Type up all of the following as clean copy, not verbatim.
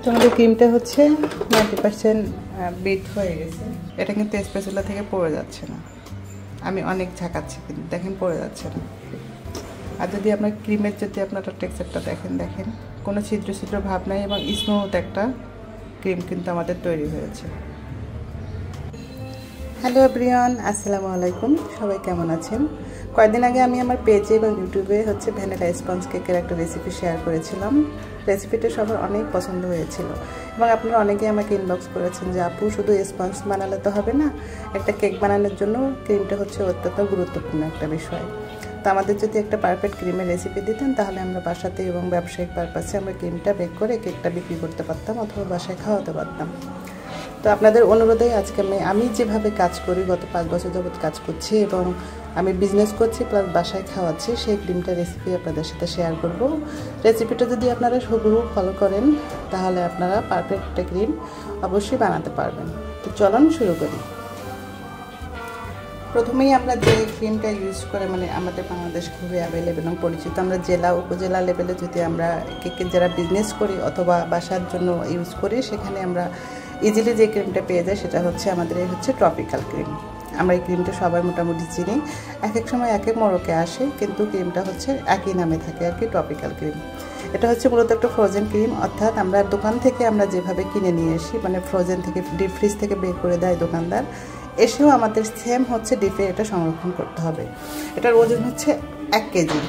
তো আমাদের ক্রিমটা হচ্ছে 90% বিট হয়ে গেছে। এটা কিন্তু স্প্যাচুলা থেকে পড়ে যাচ্ছে না, আমি অনেক ঝাঁকাচ্ছি কিন্তু দেখেন পড়ে যাচ্ছে না। আর যদি আপনার ক্রিমের যদি আপনারা টেক্সচারটা দেখেন কোনো ছিদ্র ছিদ্র ভাব নাই এবং স্মুথ একটা ক্রিম কিন্তু আমাদের তৈরি হয়েছে। হ্যালো এভরিওয়ান, আসসালামু আলাইকুম। সবাই কেমন আছেন? কয়েকদিন আগে আমি আমার পেজে এবং ইউটিউবে হচ্ছে ভ্যানিলা স্পঞ্জ কেকের একটা রেসিপি শেয়ার করেছিলাম। রেসিপিটা সবার অনেক পছন্দ হয়েছিল এবং আপনারা অনেকেই আমাকে ইনবক্স করেছেন যে আপু শুধু স্পঞ্জ বানালে তো হবে না, একটা কেক বানানোর জন্য ক্রিমটা হচ্ছে অত্যন্ত গুরুত্বপূর্ণ একটা বিষয়। তো আমাদের যদি একটা পারফেক্ট ক্রিমের রেসিপি দিতেন তাহলে আমরা বাসাতে এবং ব্যবসায়িক পারপাসে আমরা ক্রিমটা বেক করে কেকটা বিক্রি করতে পারতাম অথবা বাসায় খাওয়াতে পারতাম। তো আপনাদের অনুরোধে আজকে আমি যেভাবে কাজ করি, গত 5 বছর যাবত কাজ করছি এবং আমি বিজনেস করছি প্লাস বাসায় খাওয়াচ্ছি, সেই ক্রিমটা রেসিপি আপনাদের সাথে শেয়ার করব। রেসিপিটা যদি আপনারা হুবহু ফলো করেন তাহলে আপনারা পারফেক্ট একটা ক্রিম অবশ্যই বানাতে পারবেন। তো চলুন শুরু করি। প্রথমেই আমরা যে ক্রিমটা ইউজ করে আমাদের বাংলাদেশ খুবই অ্যাভেলেবেল এবং পরিচিত। আমরা জেলা উপজেলা লেভেলে যদি আমরা কেকের যারা বিজনেস করি অথবা বাসার জন্য ইউজ করি, সেখানে আমরা ইজিলি যে ক্রিমটা পেয়ে যায় সেটা হচ্ছে আমাদের এই হচ্ছে ট্রপিক্যাল ক্রিম। আমরা এই ক্রিমটা সবাই মোটামুটি চিনি, এক এক সময় এক এক মোড়কে আসে, কিন্তু ক্রিমটা হচ্ছে একই নামে থাকে আর কি, ট্রপিক্যাল ক্রিম। এটা হচ্ছে মূলত একটা ফ্রোজেন ক্রিম, অর্থাৎ আমরা দোকান থেকে আমরা যেভাবে কিনে নিয়ে আসি, ফ্রোজেন থেকে ডিপ ফ্রিজ থেকে বের করে দেয় দোকানদার, এসেও আমাদের সেম হচ্ছে ডিপে এটা সংরক্ষণ করতে হবে। এটার ওজন হচ্ছে 1 কেজি,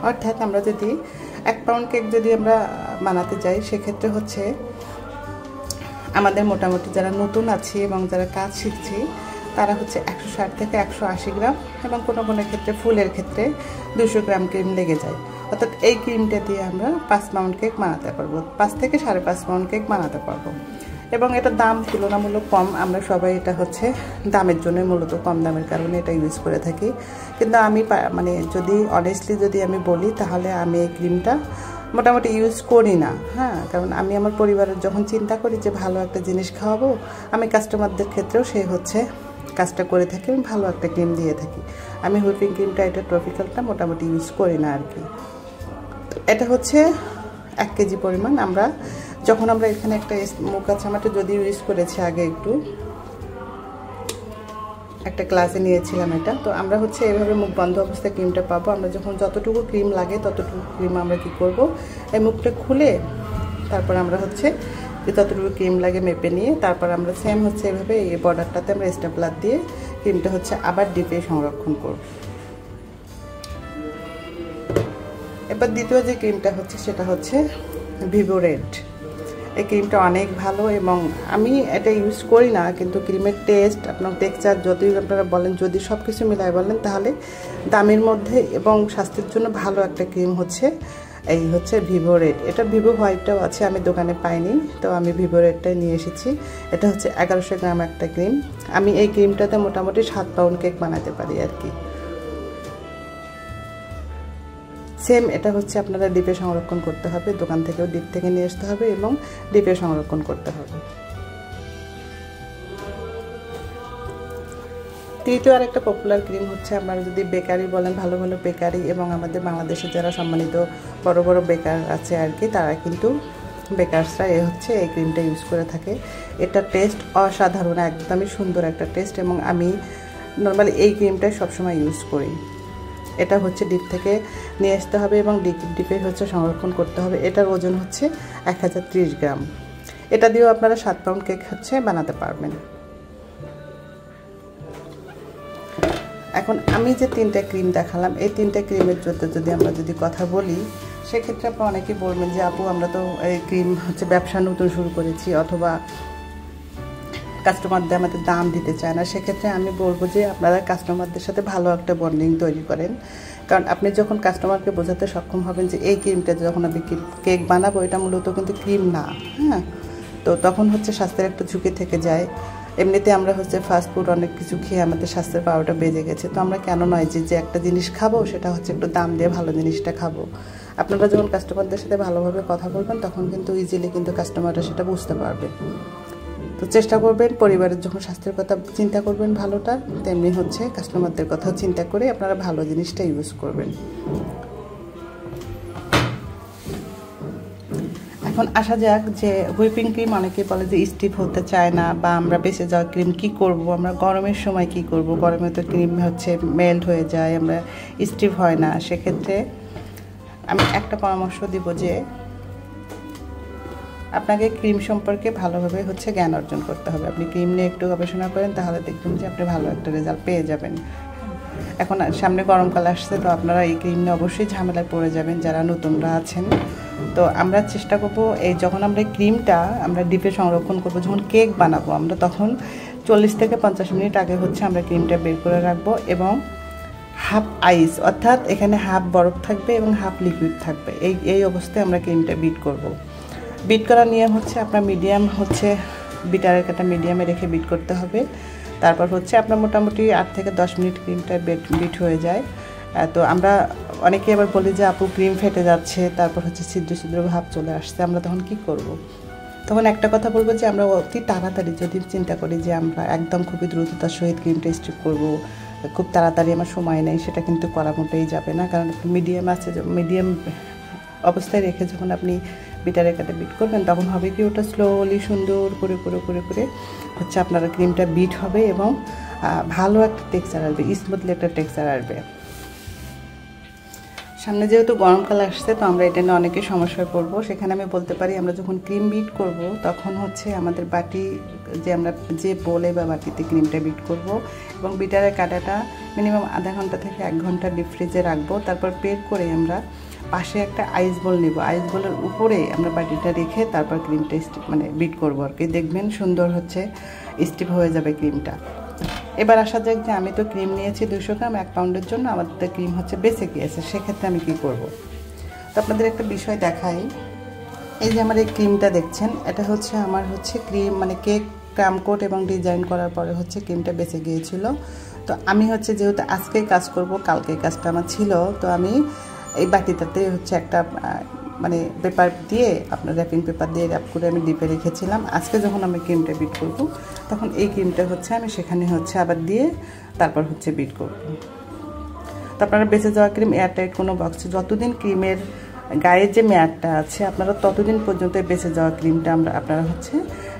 অর্থাৎ আমরা যদি 1 পাউন্ড কেক যদি আমরা বানাতে যাই সেক্ষেত্রে হচ্ছে আমাদের মোটামুটি যারা নতুন আছি এবং যারা কাজ শিখছি তারা হচ্ছে 160 থেকে 180 গ্রাম এবং কোনো ক্ষেত্রে ফুলের ক্ষেত্রে 200 গ্রাম ক্রিম লেগে যায়। অর্থাৎ এই ক্রিমটা দিয়ে আমরা 5 পাউন্ড কেক বানাতে পারবো, 5 থেকে 5.5 পাউন্ড কেক বানাতে পারবো। এবং এটার দাম তুলনামূলক কম, আমরা সবাই এটা হচ্ছে দামের জন্য মূলত কম দামের কারণে এটা ইউজ করে থাকি। কিন্তু আমি যদি অনেস্টলি যদি আমি বলি তাহলে আমি এই ক্রিমটা মোটামুটি ইউজ করি না, হ্যাঁ, কারণ আমি আমার পরিবারের যখন চিন্তা করি যে ভালো একটা জিনিস খাওয়াবো, আমি কাস্টমারদের ক্ষেত্রেও সেই হচ্ছে কাজটা করে থাকি, আমি ভালো একটা ক্রিম দিয়ে থাকি। আমি হুইপিং ক্রিমটা এটা ট্রপিক্যালটা মোটামুটি ইউজ করি না আর কি। এটা হচ্ছে 1 কেজি পরিমাণ। যখন আমরা এখানে একটা মুখা চামাটা যদি ইউজ করেছি আগে একটা ক্লাসে নিয়েছিলাম এটা, তো আমরা হচ্ছে এভাবে মুখ বন্ধ অবস্থায় ক্রিমটা পাবো। আমরা যখন যতটুকু ক্রিম লাগে ততটুকু ক্রিম আমরা কি করব, এই মুখটা খুলে তারপর আমরা হচ্ছে যতটুকু ক্রিম লাগে মেপে নিয়ে তারপর আমরা সেম হচ্ছে এভাবে এই বর্ডারটাতে আমরা স্টেপলার দিয়ে ক্রিমটা হচ্ছে আবার ডিপে সংরক্ষণ করব। এবার দ্বিতীয় যে ক্রিমটা হচ্ছে সেটা হচ্ছে ভিভো রেড। এই ক্রিমটা অনেক ভালো এবং আমি এটা ইউজ করি না, কিন্তু ক্রিমের টেস্ট আপনার টেক্সচার যদি আপনারা বলেন, যদি সব কিছু মিলাই বলেন তাহলে দামের মধ্যে এবং স্বাস্থ্যের জন্য ভালো একটা ক্রিম হচ্ছে এই হচ্ছে ভিভো রেড। এটা ভিভো হোয়াইটটাও আছে, আমি দোকানে পাইনি, তো আমি ভিভো রেডটাই নিয়ে এসেছি। এটা হচ্ছে 1100 গ্রাম একটা ক্রিম। আমি এই ক্রিমটাতে মোটামুটি 7 পাউন্ড কেক বানাতে পারি আর কি। সেম এটা হচ্ছে আপনারা ডিপে সংরক্ষণ করতে হবে, দোকান থেকেও ডিপ থেকে নিয়ে আসতে হবে এবং ডিপে সংরক্ষণ করতে হবে। তৃতীয় আরেকটা পপুলার ক্রিম হচ্ছে, আপনারা যদি বেকারি বলেন, ভালো ভালো বেকারি এবং আমাদের বাংলাদেশে যারা সম্মানিত বড় বড় বেকার আছে আর কি, তারা কিন্তু বেকারসরা এই ক্রিমটা ইউজ করে থাকে। এটা টেস্ট অসাধারণ, একদমই সুন্দর একটা টেস্ট এবং আমি নর্মালি এই ক্রিমটাই সবসময় ইউজ করি। এটা হচ্ছে ডিপ থেকে নিয়ে আসতে হবে এবং ডিপে হচ্ছে সংরক্ষণ করতে হবে। এটার ওজন হচ্ছে 1030 গ্রাম। এটা দিয়েও আপনারা 7 পাউন্ড কেক হচ্ছে বানাতে পারবেন। এখন আমি যে 3টা ক্রিম দেখালাম, এই 3টা ক্রিমের যদি আমরা কথা বলি, সেক্ষেত্রে আপনারা অনেকেই বলবেন যে আপু আমরা তো এই ক্রিম হচ্ছে ব্যবসা নতুন শুরু করেছি অথবা কাস্টমারদের আমাদের দাম দিতে চায় না। সেক্ষেত্রে আমি বলবো যে আপনারা কাস্টমারদের সাথে ভালো একটা বন্ডিং তৈরি করেন, কারণ আপনি যখন কাস্টমারকে বোঝাতে সক্ষম হবেন যে এই ক্রিমটা যখন আমি কেক বানাবো এটা মূলত কিন্তু ক্রিম না, হ্যাঁ, তো তখন হচ্ছে স্বাস্থ্যের একটা ঝুঁকি থেকে যায়। এমনিতে আমরা হচ্ছে ফাস্টফুড অনেক কিছু খেয়ে আমাদের স্বাস্থ্যের 12টা বেজে গেছে, তো আমরা কেন নয় যে একটা জিনিস খাবো সেটা হচ্ছে একটু দাম দিয়ে ভালো জিনিসটা খাবো। আপনারা যখন কাস্টমারদের সাথে ভালোভাবে কথা বলবেন তখন কিন্তু ইজিলি কিন্তু কাস্টমাররা সেটা বুঝতে পারবে। তো চেষ্টা করবেন পরিবারের যখন স্বাস্থ্যের কথা চিন্তা করবেন ভালোটা, তেমনি হচ্ছে কাস্টমারদের কথা চিন্তা করে আপনারা ভালো জিনিসটা ইউজ করবেন। এখন আসা যাক যে হুইপিং ক্রিম অনেকে বলে যে স্টিফ হতে চায় না, বা আমরা বেঁচে যাওয়া ক্রিম কি করব, আমরা গরমের সময় কি করব, গরমে তো ক্রিম হচ্ছে মেল্ট হয়ে যায়, আমরা স্টিফ হয় না। সেক্ষেত্রে আমি একটা পরামর্শ দিব যে আপনাকে ক্রিম সম্পর্কে ভালোভাবে হচ্ছে জ্ঞান অর্জন করতে হবে। আপনি ক্রিম নিয়ে একটু গবেষণা করেন, তাহলে দেখবেন যে আপনি ভালো একটা রেজাল্ট পেয়ে যাবেন। এখন সামনে গরমকাল আসছে, তো আপনারা এই ক্রিম নিয়ে অবশ্যই ঝামেলায় পড়ে যাবেন যারা নতুনরা আছেন। তো আমরা চেষ্টা করব এই যখন আমরা ক্রিমটা আমরা ডিপে সংরক্ষণ করব, যখন কেক বানাবো আমরা তখন 40 থেকে 50 মিনিট আগে হচ্ছে আমরা ক্রিমটা বের করে রাখবো, এবং হাফ আইস অর্থাৎ এখানে হাফ বরফ থাকবে এবং হাফ লিকুইড থাকবে, এই অবস্থায় আমরা ক্রিমটা বিট করব। বিট করা নিয়ে হচ্ছে আপনার মিডিয়াম হচ্ছে বিটারের কাটা মিডিয়ামে রেখে বিট করতে হবে। তারপর হচ্ছে আপনার মোটামুটি 8 থেকে 10 মিনিট ক্রিমটা বিট হয়ে যায়। তো আমরা অনেকে আবার বলি যে আপু ক্রিম ফেটে যাচ্ছে, তারপর হচ্ছে ছিদ্র ছিদ্র ভাব চলে আসছে, আমরা তখন কি করব? তখন একটা কথা বলবো যে আমরা অতি তাড়াতাড়ি যদি চিন্তা করি যে আমরা একদম খুবই দ্রুততার সহিত ক্রিমটা স্ট্রিপ করবো, খুব তাড়াতাড়ি আমার সময় নেই, সেটা কিন্তু করা মোটেই যাবে না। কারণ মিডিয়াম আছে, মিডিয়াম অবস্থায় রেখে যখন আপনি বিটারের কাটে বিট করবেন তখন হবে কি ওটা স্লোলি সুন্দর করে করে করে করে হচ্ছে আপনার ক্রিমটা বিট হবে এবং ভালো একটা টেক্সচার আসবে, স্মুথলি একটা টেক্সচার আসবে। সামনে যেহেতু গরমকাল আসছে, তো আমরা এটা নিয়ে অনেকে সমস্যায় পড়বো। সেখানে আমি বলতে পারি আমরা যখন ক্রিম বিট করব তখন হচ্ছে আমাদের বাটি যে আমরা যে বোলে বা বাটিতে ক্রিমটা বিট করব এবং বিটারের কাটাটা মিনিমাম আধা ঘন্টা থেকে 1 ঘন্টা ডিপ ফ্রিজে রাখবো। তারপর বের করে আমরা পাশে একটা আইস বল নেব, আইস বলের উপরে আমরা বাটিটা রেখে তারপর ক্রিমটা মানে বিট করবো আর কি। দেখবেন সুন্দর হচ্ছে স্টিফ হয়ে যাবে ক্রিমটা। এবার আসা যাক যে আমি তো ক্রিম নিয়েছি 200 গ্রাম 1 পাউন্ডের জন্য, আমাদের ক্রিম হচ্ছে বেঁচে গিয়েছে, সেক্ষেত্রে আমি কি করব? তো আপনাদের একটা বিষয় দেখাই। এই যে আমার এই ক্রিমটা দেখছেন, এটা হচ্ছে আমার হচ্ছে ক্রিম মানে কেক ক্রাম কোট এবং ডিজাইন করার পরে হচ্ছে ক্রিমটা বেঁচে গিয়েছিল। তো আমি হচ্ছে যেহেতু আজকে কাজ করব, কালকে কাজটা আমার ছিল, তো আমি এই বাটিটাতে হচ্ছে একটা মানে পেপার দিয়ে আপনার র্যাপিং পেপার দিয়ে র্যাপ করে আমি ডিপে রেখেছিলাম। আজকে যখন আমি ক্রিমটা বিট করব তখন এই ক্রিমটা হচ্ছে আমি সেখানে হচ্ছে আবার দিয়ে তারপর হচ্ছে বিট করব। তো আপনারা বেঁচে যাওয়া ক্রিম এয়ারটাইট কোনো বক্সে যতদিন ক্রিমের গায়ে যে মেয়াদটা আছে আপনারা ততদিন পর্যন্ত বেঁচে যাওয়া ক্রিমটা আপনারা হচ্ছে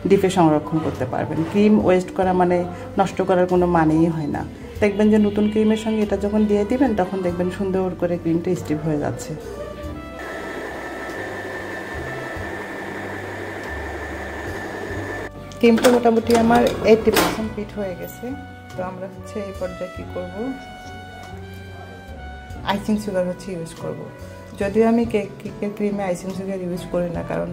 ডিপে সংরক্ষণ করতে পারবেন। ক্রিম ওয়েস্ট করা মানে নষ্ট করার কোনো মানেই হয় না। দেখবেন যে নতুন ক্রিমের সঙ্গে এটা যখন দিয়ে দিবেন তখন দেখবেন সুন্দর করে ক্রিমটা স্টিফ হয়ে যাচ্ছে। ক্রিমটা মোটামুটি আমার 80% বিট হয়ে গেছে। তো আমরা হচ্ছে এই পর্যায়ে কী করব, আইসিং সুগার হচ্ছে ইউজ করব। যদিও আমি কেকের ক্রিমে আইসিং সুগার ইউজ করি না, কারণ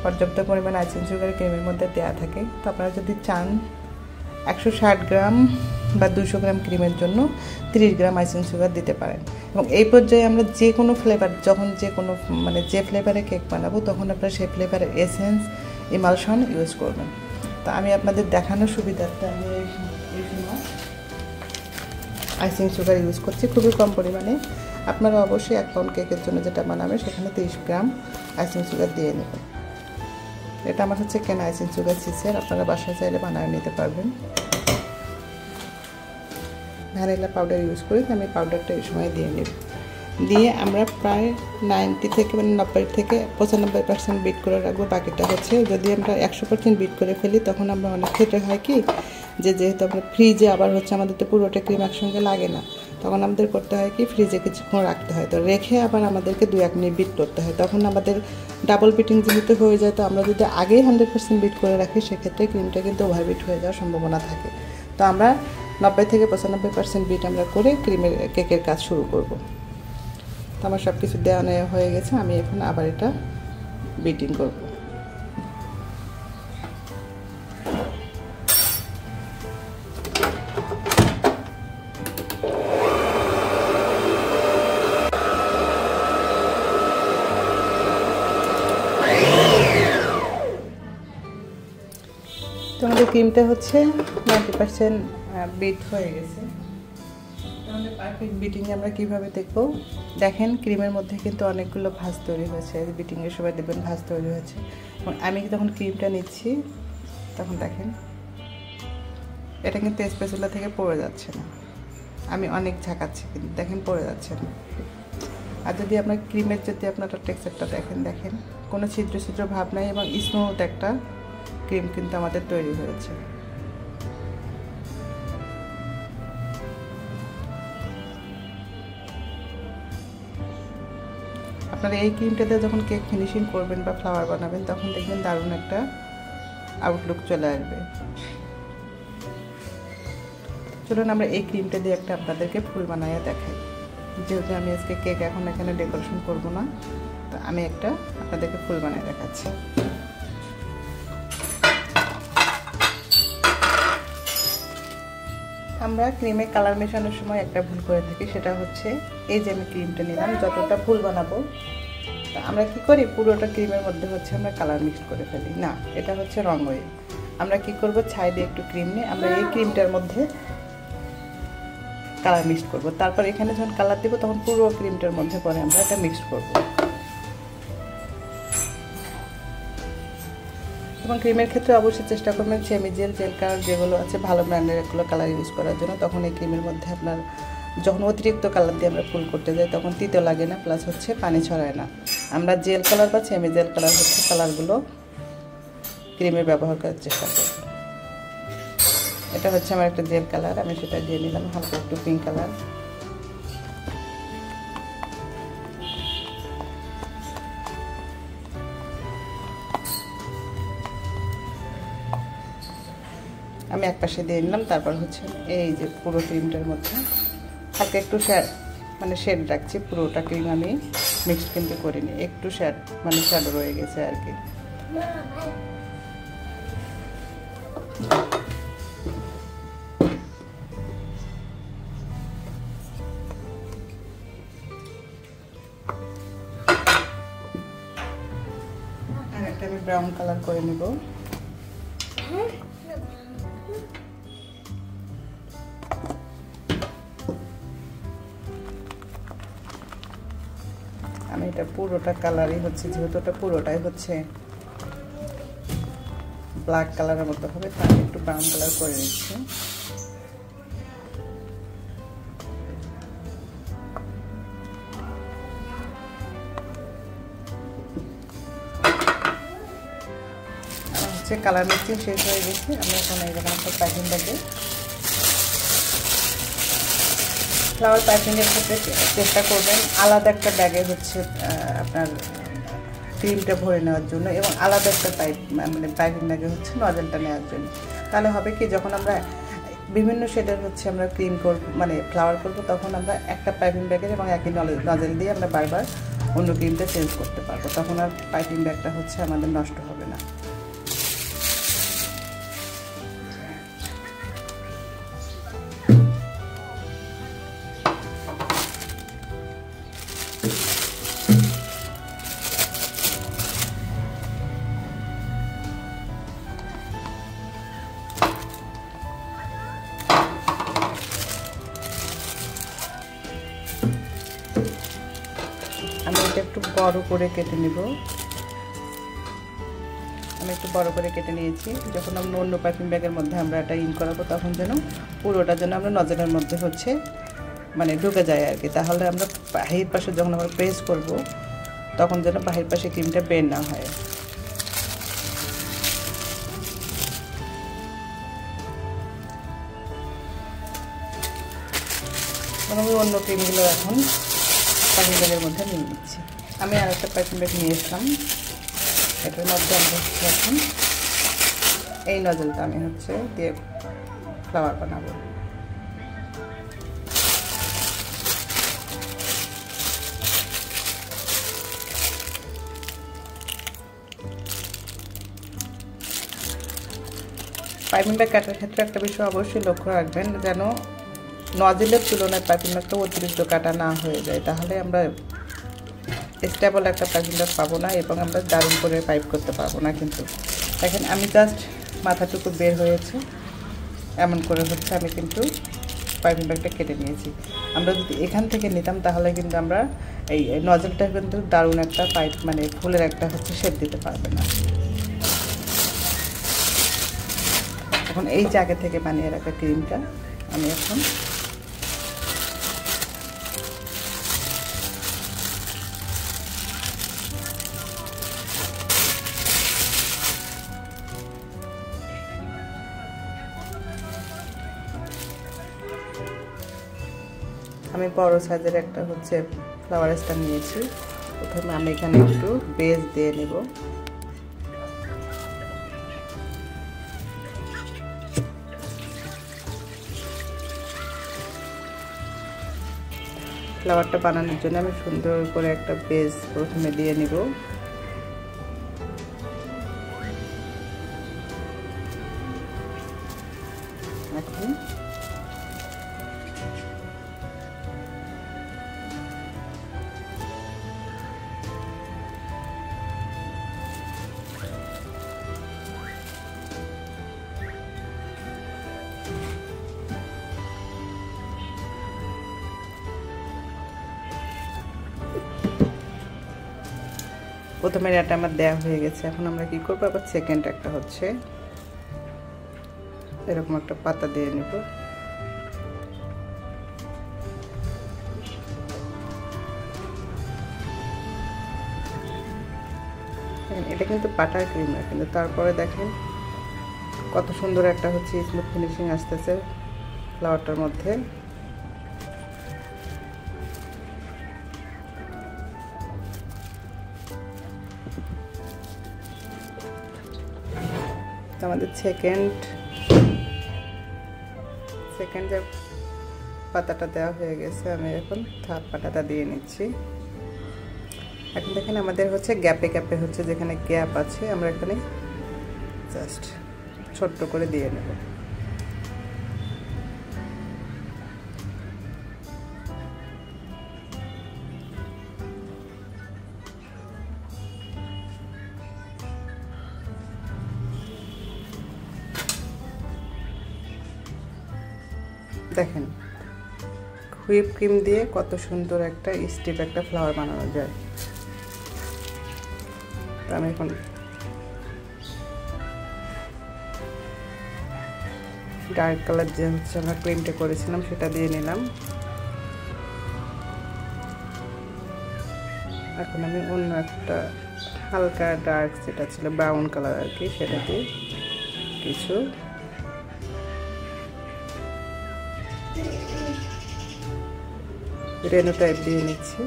পর্যাপ্ত পরিমাণে আইসিং সুগার ক্রিমের মধ্যে দেওয়া থাকে। তো আপনারা যদি চান 160 গ্রাম বা 200 গ্রাম ক্রিমের জন্য 30 গ্রাম আইসিং সুগার দিতে পারেন। এবং এই পর্যায়ে আমরা যে কোনো ফ্লেভার যখন যে কোনো মানে যে ফ্লেভারে কেক বানাবো তখন আপনারা সেই ফ্লেভারের এসেন্স ইমালশন ইউজ করবেন। তো আমি আপনাদের দেখানোর সুবিধার্থে আমি এই সময় আইসিং সুগার ইউজ করছি খুবই কম পরিমাণে। আপনারা অবশ্যই 1 পাউন্ড কেকের জন্য যেটা বানাবেন সেখানে 30 গ্রাম আইসিং সুগার দিয়ে নেবেন। এটা আমার হচ্ছে কেনা আইসিং সুগার সিসের, আপনারা বাসায় চাইলে বানিয়ে নিতে পারবেন। ভ্যানিলা পাউডার ইউজ করি, আমি পাউডারটা এই সময় দিয়ে নেব। দিয়ে আমরা প্রায় 90 থেকে মানে 90 থেকে 95% বিট করে রাখবো। বাকিটা হচ্ছে যদি আমরা 100% বিট করে ফেলি তখন আমরা অনেক ক্ষেত্রে হয় কি যে যেহেতু আমরা ফ্রিজে আবার হচ্ছে আমাদের তো পুরোটা ক্রিম একসঙ্গে লাগে না, তখন আমাদের করতে হয় কি ফ্রিজে কিছুক্ষণ রাখতে হয়। তো রেখে আবার আমাদেরকে 2-1 মিনিট বিট করতে হয়, তখন আমাদের ডাবল বিটিং যেহেতু হয়ে যায়। তো আমরা যদি আগেই 100% বিট করে রাখি সেক্ষেত্রে ক্রিমটা কিন্তু ওভার বিট হয়ে যাওয়ার সম্ভাবনা থাকে। তো আমরা 90 থেকে 95% বিট আমরা করে ক্রিমের কেকের কাজ শুরু করব। তো আমার সব কিছু দেওয়া নেওয়া হয়ে গেছে, আমি এখন আবার এটা বিটিং করব। তো আমাদের ক্রিমটা হচ্ছে 90% বিট হয়ে গেছে। আমাদের পারফেক্ট বিটিংয়ে আমরা কীভাবে দেখবো, দেখেন ক্রিমের মধ্যে কিন্তু অনেকগুলো ভাঁজ তৈরি হয়েছে। বিটিংয়ের সময় দেখবেন ভাঁজ তৈরি হয়েছে। এবং আমি যখন ক্রিমটা নিচ্ছি তখন দেখেন এটা কিন্তু স্প্যাচুলা থেকে পড়ে যাচ্ছে না, আমি অনেক ঝাঁকাচ্ছি কিন্তু দেখেন পড়ে যাচ্ছে না। আর যদি আপনার ক্রিমের যদি আপনারা টেক্সচারটা দেখেন কোনো ছিদ্র ছিদ্র ভাব নাই এবং স্মুথ একটা ক্রিম কিন্তু আমাদের তৈরি হয়েছে। আপনারা এই ক্রিমটাতে যখন কেক ফিনিশিং করবেন বা ফ্লাওয়ার বানাবেন তখন দেখবেন দারুণ একটা আউটলুক চলে আসবে। চলুন আমরা এই ক্রিমটা দিয়ে একটা আপনাদেরকে ফুল বানাইয়া দেখাই। যেহেতু আমি আজকে কেক এখন এখানে ডেকোরেশন করব না, তো আমি একটা আপনাদেরকে ফুল বানিয়ে দেখাচ্ছি। আমরা ক্রিমে কালার মেশানোর সময় একটা ভুল করে থাকি, সেটা হচ্ছে এই যে আমি ক্রিমটা নিলাম, যতটা ফুল বানাবো তা আমরা কি করি পুরোটা ক্রিমের মধ্যে হচ্ছে আমরা কালার মিক্স করে ফেলি। না, এটা হচ্ছে রং ওয়ে। আমরা কি করব, ছাই দিয়ে একটু ক্রিম নিয়ে আমরা এই ক্রিমটার মধ্যে কালার মিক্স করব। তারপর এখানে যখন কালার দেবো তখন পুরো ক্রিমটার মধ্যে পরে আমরা এটা মিক্স করব। এবং ক্রিমের ক্ষেত্রে অবশ্যই চেষ্টা করবেন সেমি জেল কালার যেগুলো আছে ভালো ব্র্যান্ডের এগুলো কালার ইউজ করার জন্য। তখন এই ক্রিমের মধ্যে আপনার যখন অতিরিক্ত কালার দিয়ে আমরা ফুল করতে যাই তখন তিতো লাগে না, প্লাস হচ্ছে পানি ছড়ায় না। আমরা জেল কালার বা সেমি জেল কালার হচ্ছে কালারগুলো ক্রিমে ব্যবহার করার চেষ্টা করব। এটা হচ্ছে আমার একটা জেল কালার, আমি সেটা দিয়ে নিলাম হালকা একটু পিঙ্ক কালার। আমি এক পাশে দিয়ে নিলাম। তারপর হচ্ছে এই যে পুরো ক্রিমটার মধ্যে হালকা একটু শেড রাখছি। পুরোটা ক্রিম আমি মিক্স কিন্তু করিনি, একটু শ্যাডো রয়ে গেছে আর কি। আর একটা আমি ব্রাউন কালার করে নিব। আমি এটা পুরোটা কালারই হচ্ছে, যেহেতু এটা পুরোটাই হচ্ছে ব্ল্যাক কালারের মতো হবে, তার একটু ব্রাউন কালার করে নিচ্ছি। আমার হচ্ছে কালার মিক্সিং শেষ হয়ে গেছে। আমি এখন এইরকম একটা প্যাকিং ব্যাগে ফ্লাওয়ার প্যাকিংয়ের ক্ষেত্রে চেষ্টা করবেন আলাদা একটা ব্যাগে হচ্ছে আপনার ক্রিমটা ভরে নেওয়ার জন্য, এবং আলাদা একটা প্যাকিং ব্যাগে হচ্ছে নজেলটা নেওয়ার জন্য। তাহলে হবে কি, যখন আমরা বিভিন্ন শেডের হচ্ছে আমরা ক্রিম করব ফ্লাওয়ার করব, তখন আমরা একটা প্যাকিং ব্যাগের এবং একই নজেল দিয়ে আমরা বারবার অন্য ক্রিমটা চেঞ্জ করতে পারবো। তখন আর প্যাকিং ব্যাগটা হচ্ছে আমাদের নষ্ট হবে না। আমি এটা একটু বড় করে কেটে নেব। আমি একটু বড় করে কেটে নিয়েছি। যখন আমরা অন্য প্যাকিং ব্যাগের মধ্যে আমরা এটা ইন করাবো তখন যেন পুরোটা যেন আমরা নজরের মধ্যে হচ্ছে ঢুকে যায় আর কি। তাহলে আমরা বাহির পাশে যখন আমরা প্রেস করব তখন যেন বাহির পাশে ক্রিমটা বের না হয়। আমি অন্য ক্রিমগুলো এখন প্যাকিং ব্যাগের মধ্যে নিয়ে নিচ্ছি। আমি আর একটা প্যাকিং ব্যাগ নিয়ে এসলাম। এটার মধ্যে আমরা এখন এই নজলটা আমি হচ্ছে দিয়ে ফ্লাওয়ার বানাবো। পাইপিং ব্যাগ কাটার ক্ষেত্রে একটা বিষয় অবশ্যই লক্ষ্য রাখবেন, যেন নজলের তুলনায় পাইপিং ব্যাগটা অতিরিক্ত কাটা না হয়ে যায়। তাহলে আমরা স্টেবল একটা পাইপিং ব্যাগ পাবো না এবং আমরা দারুণ করে পাইপ করতে পারবো না। কিন্তু দেখেন আমি জাস্ট মাথাটুকু বের হয়েছে এমন করে হচ্ছে আমি কিন্তু পাইপিং ব্যাগটা কেটে নিয়েছি। আমরা যদি এখান থেকে নিতাম তাহলে কিন্তু আমরা এই নজলটা কিন্তু দারুণ একটা পাইপ ফুলের একটা হচ্ছে শেপ দিতে পারবে না। এখন এই জায়গা থেকে বানিয়ে রাখা ক্রিমটা আমি এখন আমি বড় সাইজের একটা হচ্ছে ফ্লাওয়ার স্ট্যান্ড নিয়েছি। প্রথমে আমি এখানে একটু বেস দিয়ে নেব। ফ্লাওয়ারটা বানানোর জন্য আমি সুন্দর করে একটা বেস প্রথমে দিয়ে নিব। এখন প্রথমের এটা আমার দেওয়া হয়ে গেছে। এখন আমরা কি করবো, আবার সেকেন্ড একটা হচ্ছে এরকম একটা পাতা দিয়ে নেব। এটা কিন্তু বাটার ক্রিম না, কিন্তু তারপরে দেখেন কত সুন্দর একটা হচ্ছে স্মুথ ফিনিশিং আসতেছে ফ্লাওয়ারটার মধ্যে। আমাদের সেকেন্ড যে পাতাটা দেওয়া হয়ে গেছে, আমি এখন থার্ড পাতাটা দিয়ে নিচ্ছি। এখন দেখেন আমাদের হচ্ছে গ্যাপে গ্যাপে হচ্ছে, যেখানে গ্যাপ আছে আমরা এখানে জাস্ট ছোট্ট করে দিয়ে নেব। দেখেন হুইপ ক্রিম দিয়ে কত সুন্দর একটা স্টিপ একটা ফ্লাওয়ার বানানো যায়। তো আমি এখন ডার্ক কালার যে হচ্ছে আমরা ক্রিমটা করেছিলাম সেটা দিয়ে নিলাম। এখন আমি অন্য একটা হালকা ডার্ক, যেটা ছিল ব্রাউন কালার আর কি, সেটা দিয়ে কিছু রেনু টাইপ দিয়ে নিচ্ছি।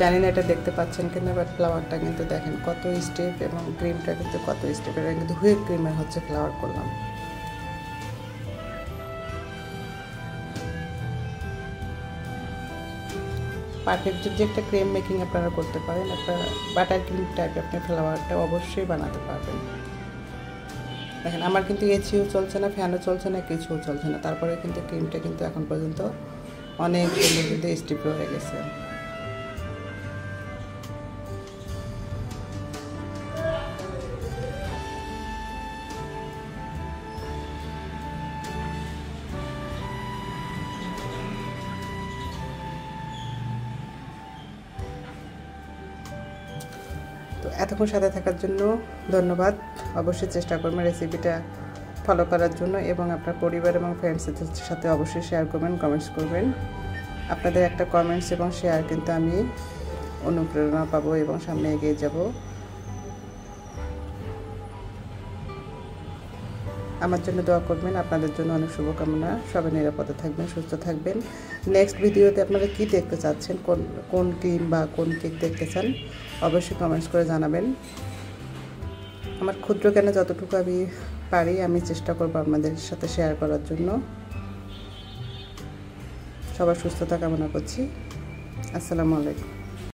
জানি না এটা দেখতে পাচ্ছেন কিনা, বাট ফ্লাওয়ারটা কিন্তু দেখেন কত স্টেপ, এবং ক্রিমটা কিন্তু কত স্টেপ। এটা কিন্তু হুইপ ক্রিমের হচ্ছে ফ্লাওয়ার করলাম। পারফেক্ট যদি একটা ক্রিম মেকিং আপনারা করতে পারেন, আপনারা বাটার ক্রিম টাইপ আপনি ফ্লাওয়ারটা অবশ্যই বানাতে পারবেন। দেখেন আমার কিন্তু এসিও চলছে না, ফ্যানও চলছে না, কিছুও চলছে না, তারপরে কিন্তু ক্রিমটা কিন্তু এখন পর্যন্ত অনেক সুন্দর কিন্তু স্টিপ হয়ে গেছে। তো এতক্ষণ সাথে থাকার জন্য ধন্যবাদ। অবশ্যই চেষ্টা করবেন রেসিপিটা ফলো করার জন্য, এবং আপনার পরিবার এবং ফ্রেন্ডসদের সাথে অবশ্যই শেয়ার করবেন, কমেন্টস করবেন। আপনাদের একটা কমেন্টস এবং শেয়ার কিন্তু আমি অনুপ্রেরণা পাবো এবং সামনে এগিয়ে যাব। আমার জন্য দোয়া করবেন, আপনাদের জন্য অনেক শুভকামনা। সবাই নিরাপদে থাকবেন, সুস্থ থাকবেন। নেক্সট ভিডিওতে আপনারা কি দেখতে চাচ্ছেন, কোন ক্রিম বা কোন কেক দেখতে চান, অবশ্যই কমেন্টস করে জানাবেন। আমার ক্ষুদ্র জ্ঞানে যতটুকু আমি পারি আমি চেষ্টা করব আপনাদের সাথে শেয়ার করার জন্য। সবার সুস্থতা কামনা করছি। আসসালামু আলাইকুম।